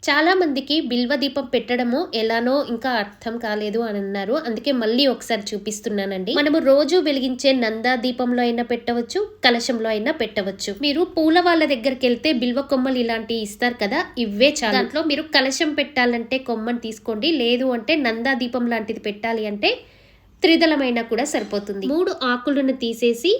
చాలా మందికి బిల్వ దీపం పెట్టడము ఎలానో ఇంకా అర్థం కాలేదు అని అన్నారు. అందుకే మళ్ళీ ఒకసారి చూపిస్తున్నానండి. మనము రోజు వెలిగించే నందా దీపంలో అయినా పెట్టవచ్చు, కలశంలో అయినా పెట్టవచ్చు. మీరు పూల వాళ్ళ దగ్గరికి వెళ్తే బిల్వ కొమ్మలు ఇలాంటివి ఇస్తారు కదా, ఇవే చాలా. దాంట్లో మీరు కలశం పెట్టాలంటే కొమ్మని తీసుకోండి, లేదు అంటే నందా దీపం లాంటిది పెట్టాలి అంటే త్రిదళమైనా కూడా సరిపోతుంది. 3 ఆకులను తీసేసి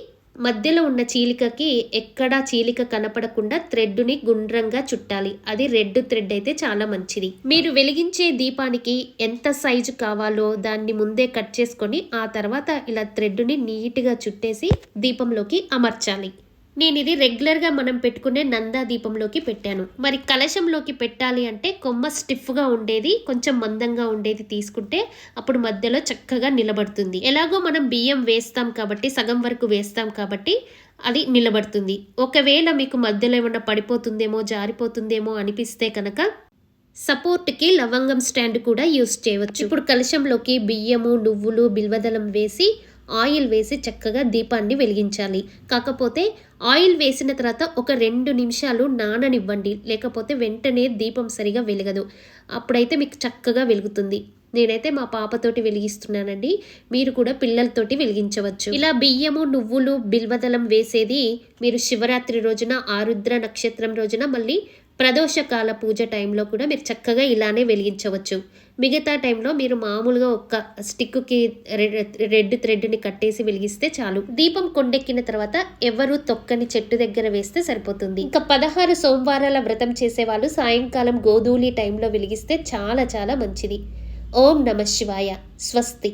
మధ్యలో ఉన్న చీలికకి ఎక్కడా చీలిక కనపడకుండా థ్రెడ్ని గుండ్రంగా చుట్టాలి. అది రెడ్ థ్రెడ్ అయితే చాలా మంచిది. మీరు వెలిగించే దీపానికి ఎంత సైజు కావాలో దాన్ని ముందే కట్ చేసుకొని ఆ తర్వాత ఇలా థ్రెడ్ని నీట్గా చుట్టేసి దీపంలోకి అమర్చాలి. నేను ఇది రెగ్యులర్గా మనం పెట్టుకునే నందా దీపంలోకి పెట్టాను. మరి కలశంలోకి పెట్టాలి అంటే కొమ్మ స్టిఫ్గా ఉండేది, కొంచెం మందంగా ఉండేది తీసుకుంటే అప్పుడు మధ్యలో చక్కగా నిలబడుతుంది. ఎలాగో మనం బియ్యం వేస్తాం కాబట్టి, సగం వరకు వేస్తాం కాబట్టి అది నిలబడుతుంది. ఒకవేళ మీకు మధ్యలో ఏమన్నా పడిపోతుందేమో, జారిపోతుందేమో అనిపిస్తే కనుక సపోర్ట్కి లవంగం స్టాండ్ కూడా యూస్ చేయవచ్చు. ఇప్పుడు కలశంలోకి బియ్యము, నువ్వులు, బిల్వదళం వేసి ఆయిల్ వేసి చక్కగా దీపాన్ని వెలిగించాలి. కాకపోతే ఆయిల్ వేసిన తర్వాత ఒక 2 నిమిషాలు నాననివ్వండి, లేకపోతే వెంటనే దీపం సరిగా వెలగదు. అప్పుడైతే మీకు చక్కగా వెలుగుతుంది. నేనైతే మా పాపతోటి వెలిగిస్తున్నానండి, మీరు కూడా పిల్లలతోటి వెలిగించవచ్చు. ఇలా బియ్యము, నువ్వులు, బిల్వదళం వేసేది మీరు శివరాత్రి రోజున, ఆరుద్ర నక్షత్రం రోజున, మళ్ళీ ప్రదోషకాల పూజ టైంలో కూడా మీరు చక్కగా ఇలానే వెలిగించవచ్చు. మిగతా టైంలో మీరు మామూలుగా ఒక స్టిక్కి రెడ్ థ్రెడ్ని కట్టేసి వెలిగిస్తే చాలు. దీపం కొండెక్కిన తర్వాత ఎవరు తొక్కని చెట్టు దగ్గర వేస్తే సరిపోతుంది. ఇంకా 16 సోమవారాల వ్రతం చేసేవాళ్ళు సాయంకాలం గోధూళి టైంలో వెలిగిస్తే చాలా చాలా మంచిది. ఓం నమః శివాయ. స్వస్తి.